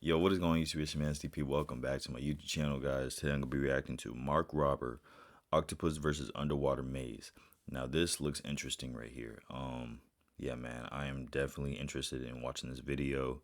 Yo, what is going on, YouTube? It's your man STP. Welcome back to my YouTube channel, guys. Today I'm going to be reacting to Mark Robber, Octopus versus Underwater Maze. Now, this looks interesting right here. Yeah, man, I am definitely interested in watching this video,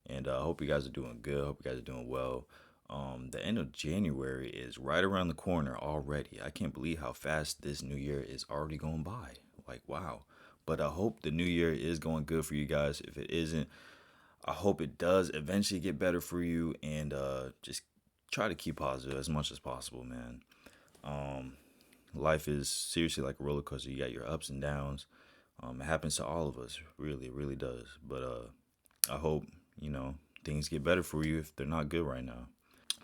and I hope you guys are doing good. I hope you guys are doing well. The end of January is right around the corner already. I can't believe how fast this new year is already going by. Like, wow. But I hope the new year is going good for you guys. If it isn't, I hope it does eventually get better for you, and just try to keep positive as much as possible, man. Life is seriously like a roller coaster. You got your ups and downs. It happens to all of us, really, it really does. But I hope, things get better for you if they're not good right now.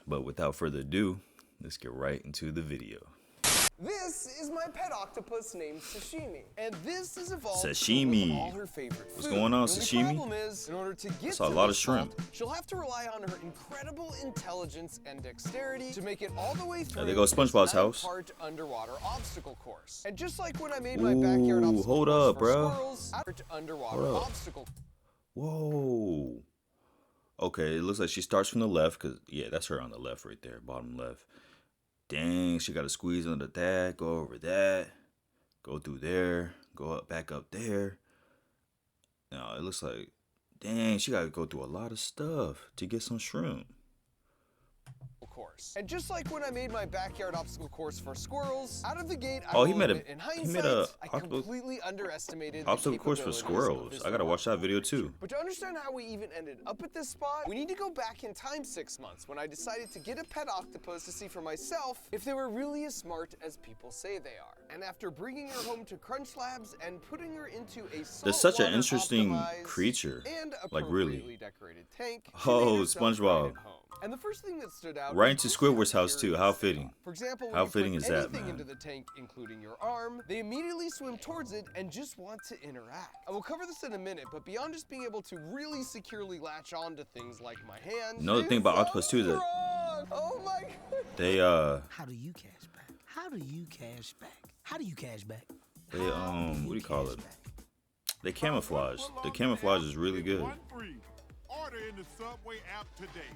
But without further ado, let's get right into the video. This is my pet octopus named Sashimi, and this is evolved Sashimi. from all her favorite food. What's going on, the Sashimi? only problem is, in order to get Saw a to lot the of shrimp. spot, she'll have to rely on her incredible intelligence and dexterity to make it all the way through. There go SpongeBob's this house. 9-part underwater obstacle course. And just like when I made my backyard obstacle hold course up, for bro. squirrels, underwater obstacle. Whoa. Okay, it looks like she starts from the left, because, yeah, that's her on the left right there, bottom left. Dang, she got to squeeze under that, go over that, go through there, go up, back up there. Now, it looks like, dang, she got to go through a lot of stuff to get some shrimp. Course. And just like when I made my backyard obstacle course for squirrels, out of the gate, in hindsight, I completely underestimated the obstacle course for squirrels. I gotta watch that video too. But to understand how we even ended up at this spot, we need to go back in time 6 months when I decided to get a pet octopus to see for myself if they were really as smart as people say they are. And after bringing her home to Crunch Labs and putting her into a there's such an interesting creature, and like really decorated tank, SpongeBob. And the first thing that stood out right into Squidward's house too. How fitting. For example, when how you fitting put is that, anything man? into the tank, including your arm, they immediately swim towards it and just want to interact. I will cover this in a minute, but beyond just being able to really securely latch on to things like my hands. Another thing about octopus too is that oh my God. They How do you cash back? How do you cash back? How do you cash back? They what do you call it? They camouflage. The camouflage is really good. Order in the Subway app today.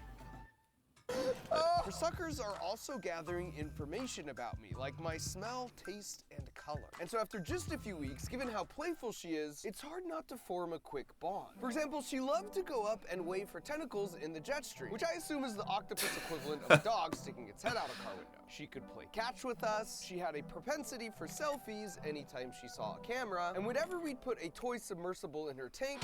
Her suckers are also gathering information about me, like my smell, taste, and color. And so after just a few weeks, given how playful she is, it's hard not to form a quick bond. For example, she loved to go up and wave her tentacles in the jet stream, which I assume is the octopus equivalent of a dog sticking its head out a car window. She could play catch with us, she had a propensity for selfies anytime she saw a camera, and whenever we'd put a toy submersible in her tank,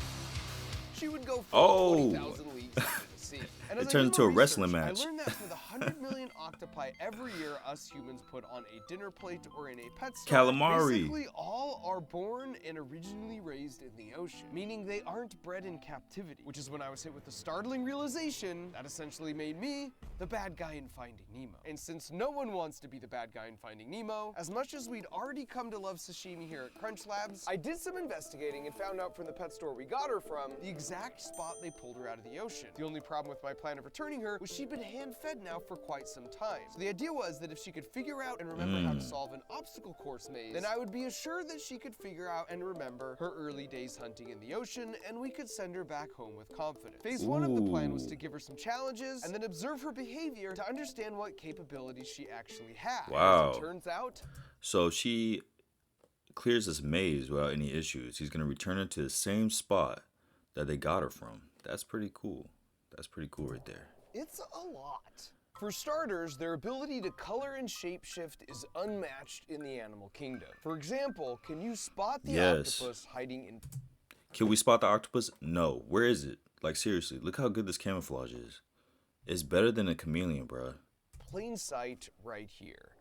she would go for 20,000 leagues into the sea. And it turns into a wrestling match. I learned that for the 100 million octopi every year us humans put on a dinner plate or in a pet store, calamari. basically all are born and originally raised in the ocean, meaning they aren't bred in captivity, which is when I was hit with the startling realization that essentially made me the bad guy in Finding Nemo. And since no one wants to be the bad guy in Finding Nemo, as much as we'd already come to love sashimi here at Crunch Labs, I did some investigating and found out from the pet store we got her from the exact spot they pulled her out of the ocean. The only problem with my plan of returning her was she'd been hand-fed now for quite some time. So the idea was that if she could figure out and remember how to solve an obstacle course maze, then I would be assured that she could figure out and remember her early days hunting in the ocean, and we could send her back home with confidence. Phase 1 of the plan was to give her some challenges and then observe her behavior to understand what capabilities she actually had. Wow. As it turns out, so she clears this maze without any issues. He's gonna return her to the same spot that they got her from. That's pretty cool. That's pretty cool right there. it's a lot. For starters, their ability to color and shapeshift is unmatched in the animal kingdom. For example, can you spot the octopus hiding in... Can we spot the octopus? No. Where is it? Like, seriously, look how good this camouflage is. It's better than a chameleon, bruh. Plain sight right here.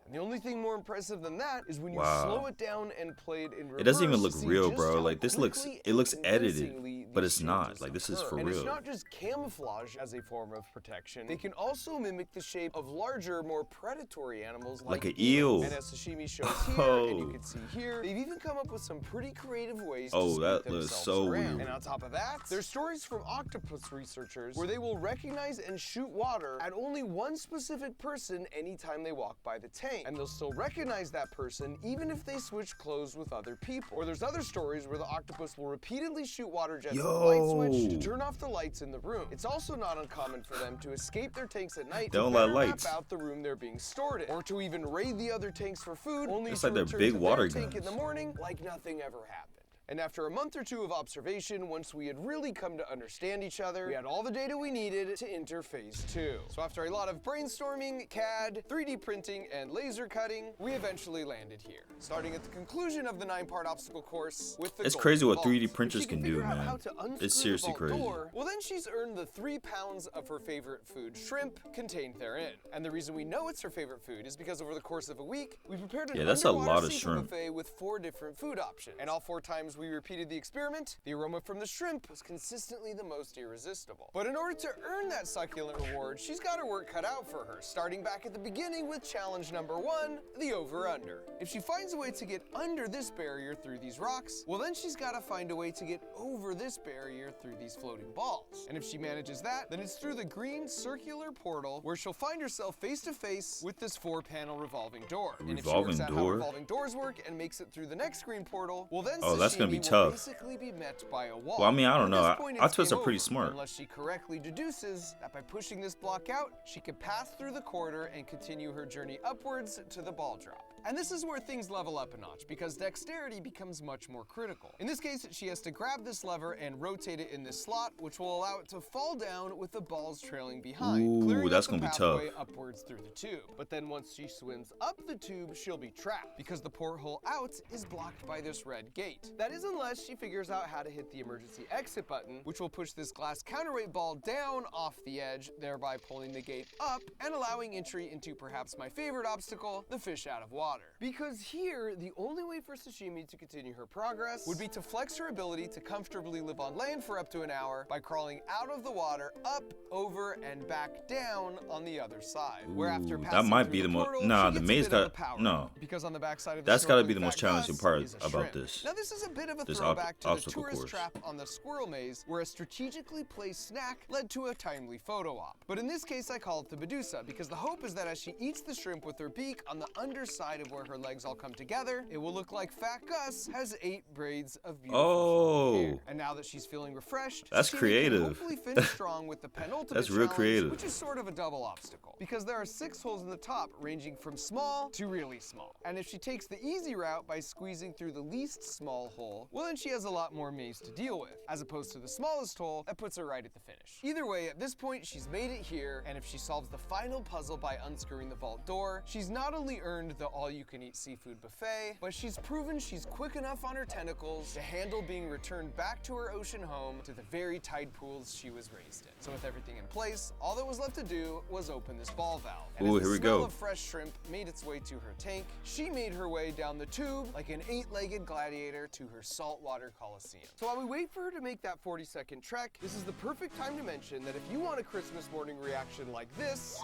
And the only thing more impressive than that is when you slow it down and play it in reverse. It doesn't even look real, bro. Like, this looks, it looks edited, but it's not. Like, this is for real. And it's not just camouflage as a form of protection. They can also mimic the shape of larger, more predatory animals like an eel. And as sashimi shows here, and you can see here, they've even come up with some pretty creative ways to sneak that looks so around. weird. And on top of that, there's stories from octopus researchers where they will recognize and shoot water at only one specific person anytime they walk by the tank. tank, and they'll still recognize that person even if they switch clothes with other people. Or there's other stories where the octopus will repeatedly shoot water jets with a light switch to turn off the lights in the room. It's also not uncommon for them to escape their tanks at night They to don't better like map lights. out the room they're being stored in, or to even raid the other tanks for food, only It's to like they're return big to water their tank in guns. the morning like nothing ever happened. And after a month or two of observation, once we had really come to understand each other, we had all the data we needed to enter phase 2. So after a lot of brainstorming, CAD, 3D printing, and laser cutting, we eventually landed here. Starting at the conclusion of the 9-part obstacle course with the It's golden crazy what vault. 3D If printers she can figure do, out man. how to unscrew It's the seriously vault crazy. door, well then she's earned the 3 pounds of her favorite food, shrimp, contained therein. And the reason we know it's her favorite food is because over the course of a week, we prepared an That's a underwater lot of seafood shrimp. buffet with 4 different food options. And all 4 times we repeated the experiment, the aroma from the shrimp was consistently the most irresistible. But in order to earn that succulent reward, she's got her work cut out for her, starting back at the beginning with challenge number 1, the over-under. If she finds a way to get under this barrier through these rocks, well then she's got to find a way to get over this barrier through these floating balls. And if she manages that, then it's through the green circular portal where she'll find herself face to face with this 4-panel revolving door. And if she Revolving works out how door? revolving doors work and makes it through the next green portal, well then Oh, that's gonna be Sashimi will tough. basically be met by a wall. Well, I mean, I don't At know. this point, it's Octopus game are pretty over, smart. Unless she correctly deduces that by pushing this block out, she can pass through the corridor and continue her journey upwards to the ball drop. And this is where things level up a notch, because dexterity becomes much more critical. In this case, she has to grab this lever and rotate it in this slot, which will allow it to fall down with the balls trailing behind, Ooh, clearing that's up the gonna be tough. pathway upwards through the tube. But then once she swims up the tube, she'll be trapped, because the porthole out is blocked by this red gate. That is unless she figures out how to hit the emergency exit button, which will push this glass counterweight ball down off the edge, thereby pulling the gate up and allowing entry into perhaps my favorite obstacle, the fish out of water. Because here, the only way for Sashimi to continue her progress would be to flex her ability to comfortably live on land for up to an hour by crawling out of the water, up, over, and back down on the other side. Where after Ooh, that passing might through be the mo- portal, nah, she the gets a maze bit of a got- power no. up, because on the backside of the That's gotta be the snorkeling most fat challenging Gus part is a about shrimp. this. Now this is a bit of a This throwback to the obstacle tourist course. trap on the squirrel maze, where a strategically placed snack led to a timely photo op. But in this case, I call it the Medusa, because the hope is that as she eats the shrimp with her beak on the underside of where her legs all come together, it will look like Fat Gus has 8 braids of beautiful flowing hair. And now that she's feeling refreshed, That's Sashimi can creative. hopefully finish strong with the penultimate That's real challenge, creative. which is sort of a double obstacle, because there are 6 holes in the top, ranging from small to really small. And if she takes the easy route by squeezing through the least small hole, well then she has a lot more maze to deal with, as opposed to the smallest hole that puts her right at the finish. Either way, at this point, she's made it here, and if she solves the final puzzle by unscrewing the vault door, she's not only earned the all-you-can-eat seafood buffet, but she's proven she's quick enough on her tentacles to handle being returned back to her ocean home to the very tide pools she was raised in. So with everything in place, all that was left to do was open this ball valve. And Ooh, as the here we smell go. of fresh shrimp made its way to her tank, she made her way down the tube like an 8-legged gladiator to her saltwater coliseum. So while we wait for her to make that 40-second trek, this is the perfect time to mention that if you want a Christmas morning reaction like this,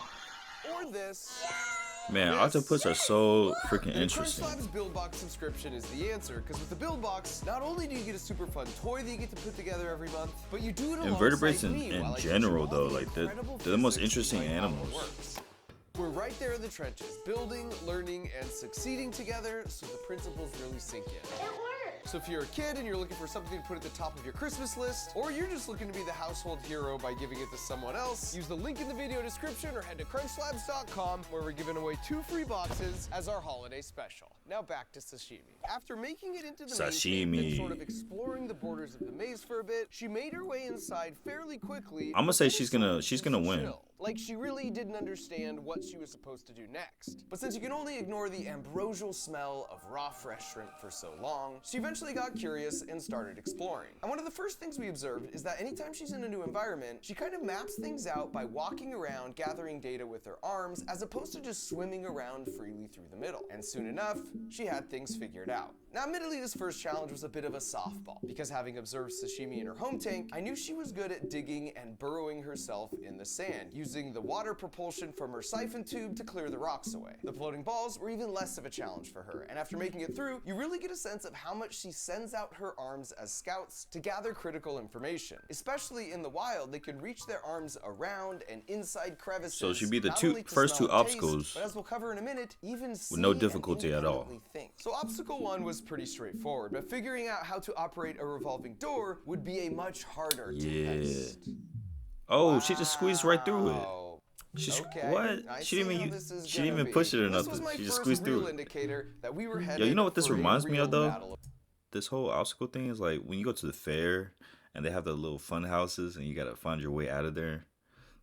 or this, Man, Yes. octopus are so freaking then a interesting. Crunch Labs Build Box subscription is the answer, because with the Build Box, not only do you get a super fun toy that you get to put together every month, but you do it Invertebrates alongside me in while I teach general, you all though, the like, they're incredible the most physics interesting behind how it animals. works. We're right there in the trenches, building, learning, and succeeding together, so the principles really sink in. It works. So if you're a kid and you're looking for something to put at the top of your Christmas list, or you're just looking to be the household hero by giving it to someone else, use the link in the video description or head to crunchlabs.com, where we're giving away 2 free boxes as our holiday special. Now back to sashimi. After making it into the main tank and sort of Sashimi. exploring the borders of the maze for a bit, she made her way inside fairly quickly. I'm gonna say but she's then gonna- it she's started gonna to win. chill. Like she really didn't understand what she was supposed to do next. But since you can only ignore the ambrosial smell of raw fresh shrimp for so long, she eventually got curious and started exploring. And one of the first things we observed is that anytime she's in a new environment, she kind of maps things out by walking around, gathering data with her arms, as opposed to just swimming around freely through the middle. And soon enough, she had things figured out. Now, admittedly, this first challenge was a bit of a softball, because having observed Sashimi in her home tank, I knew she was good at digging and burrowing herself in the sand, using the water propulsion from her siphon tube to clear the rocks away. The floating balls were even less of a challenge for her, and after making it through, you really get a sense of how much she sends out her arms as scouts to gather critical information. Especially in the wild, they can reach their arms around and inside crevices. So she beat the not only to first smell two and taste, obstacles but as we'll cover in a minute, even see with no and difficulty at all. independently think. So obstacle 1 was pretty straightforward, but figuring out how to operate a revolving door would be a much harder test. Oh, she just squeezed right through it. Wow. She Okay, what? I She see didn't how even this is she didn't gonna even push be. it or This was nothing. my She just first squeezed through real it. indicator that we were headed Yo, you know what this for a reminds me real of though? battle. This whole obstacle thing is like when you go to the fair and they have the little fun houses and you gotta find your way out of there.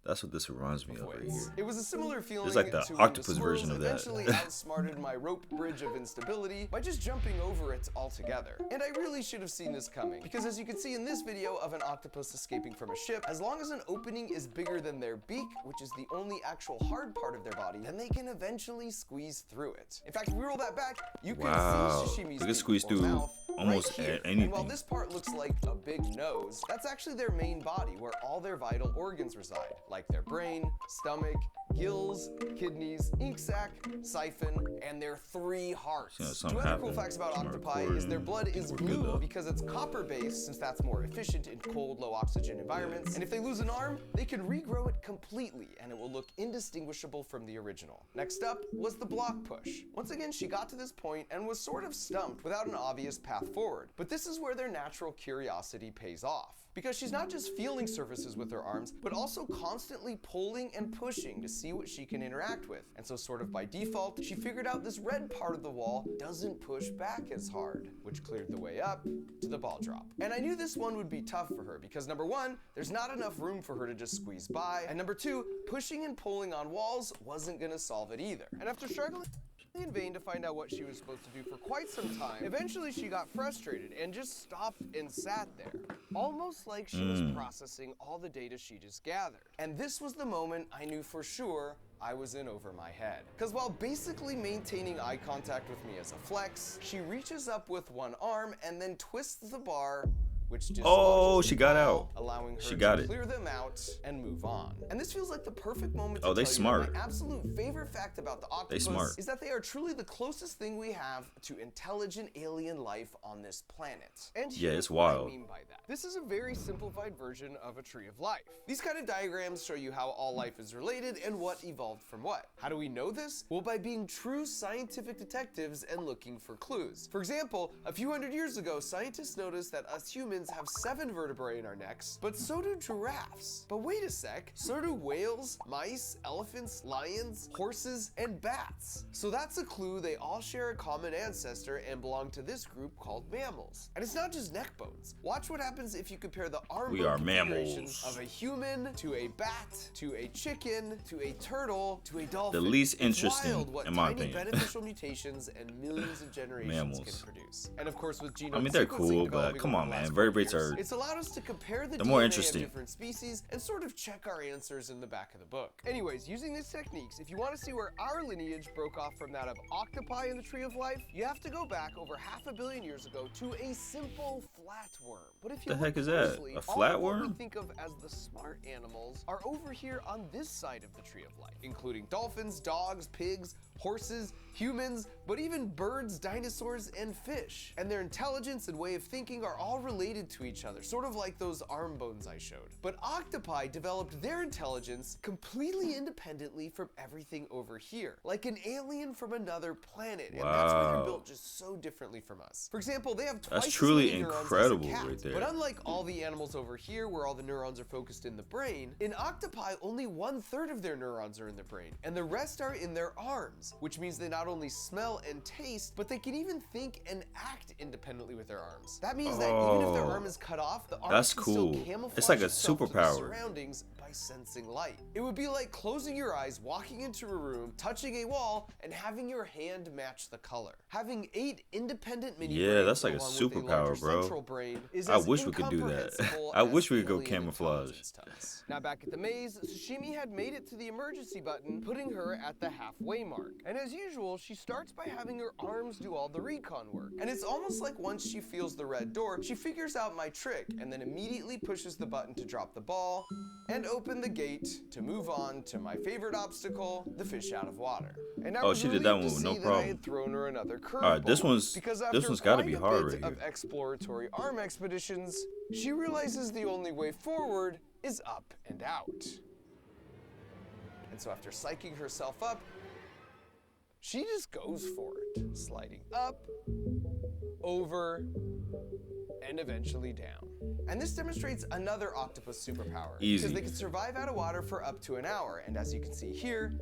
That's what this reminds me of right here. It was a similar feeling It's like the to when octopus squirrels version of that. eventually outsmarted my rope bridge of instability by just jumping over it altogether. And I really should have seen this coming, because as you can see in this video of an octopus escaping from a ship, as long as an opening is bigger than their beak, which is the only actual hard part of their body, then they can eventually squeeze through it. In fact, if we roll that back, you can Wow. see Sashimi's They can beak squeeze or through mouth almost right here. anything. And while this part looks like a big nose, that's actually their main body where all their vital organs reside, like their brain, stomach, gills, kidneys, ink sac, siphon, and their 3 hearts. Yeah, Two something other cool happened. facts about Something octopi is recording. their blood is We're good, blue though. because it's copper based, since that's more efficient in cold, low oxygen environments. And if they lose an arm, they can regrow it completely and it will look indistinguishable from the original. Next up was the block push. Once again, she got to this point and was sort of stumped without an obvious path forward. But this is where their natural curiosity pays off, because she's not just feeling surfaces with her arms, but also constantly pulling and pushing to see what she can interact with. And so sort of by default, she figured out this red part of the wall doesn't push back as hard, which cleared the way up to the ball drop. And I knew this one would be tough for her because number 1, there's not enough room for her to just squeeze by, and number 2, pushing and pulling on walls wasn't gonna solve it either. And after struggling in vain to find out what she was supposed to do for quite some time, eventually she got frustrated and just stopped and sat there, almost like she was processing all the data she just gathered. And this was the moment I knew for sure I was in over my head. Because while basically maintaining eye contact with me as a flex, she reaches up with one arm and then twists the bar, which Oh, dislodges she the got ball, out. allowing her She got to it. clear them out and move on. And this feels like the perfect moment to Oh, they tell you smart. that my absolute favorite fact about the octopus smart. is that they are truly the closest thing we have to intelligent alien life on this planet. And Yeah, here's it's what wild. I mean by that. This is a very simplified version of a tree of life. These kind of diagrams show you how all life is related and what evolved from what. How do we know this? Well, by being true scientific detectives and looking for clues. For example, a few hundred years ago, scientists noticed that us humans have 7 vertebrae in our necks, but so do giraffes. But wait a sec, so do whales, mice, elephants, lions, horses, and bats. So that's a clue they all share a common ancestor and belong to this group called mammals. And it's not just neck bones. Watch what happens if you compare the arm We bone are configurations mammals. of a human to a bat to a chicken to a turtle to a dolphin. The least It's interesting, wild what in my tiny opinion. beneficial mutations and millions of generations Mammals. can produce. And of course, with genome I mean, they're sequencing cool, but developing come over on, the man. last Vertebrates 40 years, are- it's allowed us to compare the they're more DNA interesting. of different species and sort of check our answers in the back of the book. Anyways, using these techniques, if you want to see where our lineage broke off from that of octopi in the Tree of Life, you have to go back over 500 million years ago to a simple flatworm. But if you The look heck is that? closely, A all of what we flatworm? think of as the smart animals are over here on this side of the Tree of Life, including dolphins, dogs, pigs, horses, humans, but even birds, dinosaurs, and fish. And their intelligence and way of thinking are all related to each other, sort of like those arm bones I showed. But octopi developed their intelligence completely independently from everything over here, like an alien from another planet. And that's why they're Wow. built just so differently from us. For example, they have twice That's as truly many neurons as a incredible cat. right there. But unlike all the animals over here where all the neurons are focused in the brain, in octopi only 1/3 of their neurons are in the brain, and the rest are in their arms, which means they not only smell and taste, but they can even think and act independently with their arms. That means that even if their Wow. arm is cut off, the arm That's can still cool. camouflage It's like a itself to the superpower. surroundings by sensing light. It would be like closing your eyes, walking into a room, touching a wall, and having your hand match the color. Having 8 independent mini Yeah, that's like a brains along with superpower, larger bro. central brain is I as wish we could do that. incomprehensible I as wish we could go alien camouflage. intelligence to us. Now back at the maze, Sashimi had made it to the emergency button, putting her at the halfway mark. And as usual, she starts by having her arms do all the recon work. And it's almost like once she feels the red door, she figures out my trick and then immediately pushes the button to drop the ball and open the gate to move on to my favorite obstacle, the fish out of water. And I was she did that relieved one to with no see that I problem. had thrown her another curveball. Alright, this one's gotta be hard Because right after quite a bit here. of exploratory arm expeditions, she realizes the only way forward is up and out. And so after psyching herself up, she just goes for it, sliding up, over, and eventually down. And this demonstrates another octopus superpower. Easy. Because they can survive out of water for up to an hour. And as you can see here,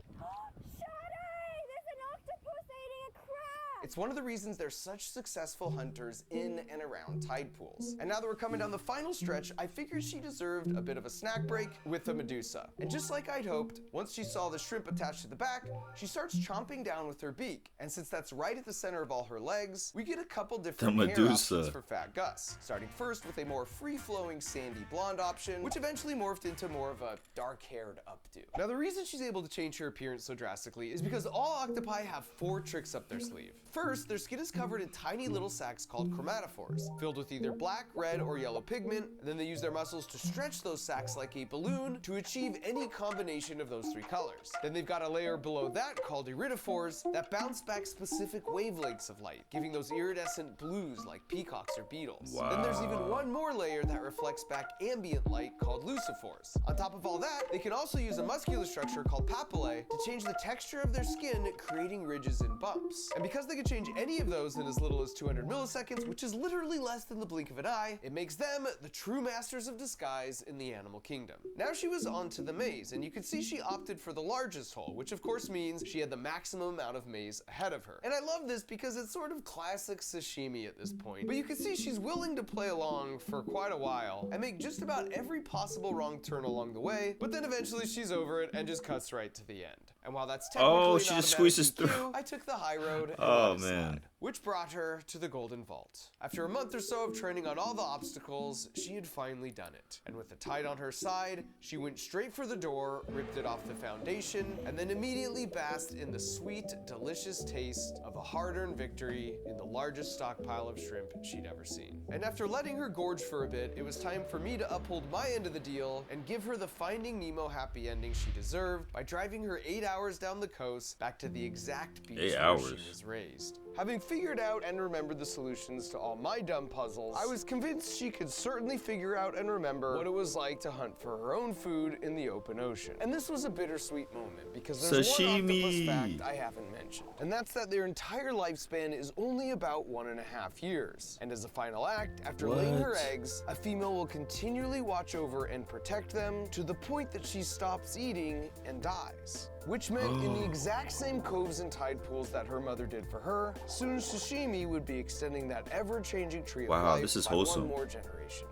it's one of the reasons they're such successful hunters in and around tide pools. And now that we're coming down the final stretch, I figured she deserved a bit of a snack break with the Medusa. And just like I'd hoped, once she saw the shrimp attached to the back, she starts chomping down with her beak. And since that's right at the center of all her legs, we get a couple different hair Medusa. options for Fat Gus. Starting first with a more free-flowing sandy blonde option, which eventually morphed into more of a dark-haired updo. Now the reason she's able to change her appearance so drastically is because all octopi have 4 tricks up their sleeve. First, their skin is covered in tiny little sacs called chromatophores, filled with either black, red, or yellow pigment, and then they use their muscles to stretch those sacs like a balloon to achieve any combination of those 3 colors. Then they've got a layer below that called iridophores that bounce back specific wavelengths of light, giving those iridescent blues like peacocks or beetles. Wow. Then there's even one more layer that reflects back ambient light called luciphores. On top of all that, they can also use a muscular structure called papillae to change the texture of their skin, creating ridges and bumps. And because they can change any of those in as little as 200 milliseconds, which is literally less than the blink of an eye, it makes them the true masters of disguise in the animal kingdom. Now she was onto the maze, and you can see she opted for the largest hole, which of course means she had the maximum amount of maze ahead of her. And I love this because it's sort of classic Sashimi at this point, but you can see she's willing to play along for quite a while and make just about every possible wrong turn along the way, but then eventually she's over it and just cuts right to the end. And while that's technically she not just a bad squeezes DQ, through. I took the high road and Oh, let it man. slide, which brought her to the Golden Vault. After a month or so of training on all the obstacles, she had finally done it. And with the tide on her side, she went straight for the door, ripped it off the foundation, and then immediately basked in the sweet, delicious taste of a hard-earned victory in the largest stockpile of shrimp she'd ever seen. And after letting her gorge for a bit, it was time for me to uphold my end of the deal and give her the Finding Nemo happy ending she deserved by driving her 8 hours down the coast back to the exact beach 8 where hours. she was raised. Having figured out and remembered the solutions to all my dumb puzzles, I was convinced she could certainly figure out and remember what it was like to hunt for her own food in the open ocean. And this was a bittersweet moment because there's one octopus fact I haven't mentioned, and that's that their entire lifespan is only about 1.5 years. And as a final act, after laying her What? eggs, a female will continually watch over and protect them to the point that she stops eating and dies. Which meant in the exact same coves and tide pools that her mother did for her, soon Sashimi would be extending that ever-changing tree of Wow, life this is by wholesome. one more generation.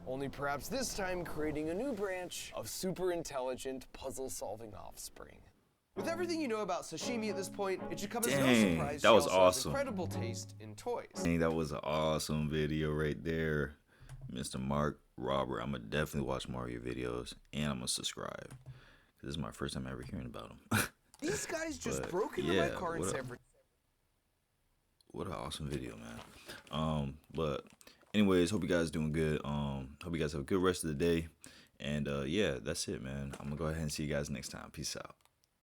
Only perhaps this time creating a new branch of super intelligent puzzle-solving offspring. With everything you know about sashimi at this point, it should come as no Dang, surprise that she was also has awesome. incredible taste in toys. Dang, that was an awesome video right there, Mr. Mark Robert. I'm gonna definitely watch more of your videos, and I'm gonna subscribe. This is my first time ever hearing about him. These guys just But, broke into yeah, my car in what San up? Francisco. What an awesome video, man. But anyways, hope you guys doing good. Hope you guys have a good rest of the day. And yeah, that's it, man. I'm gonna go ahead and see you guys next time. Peace out.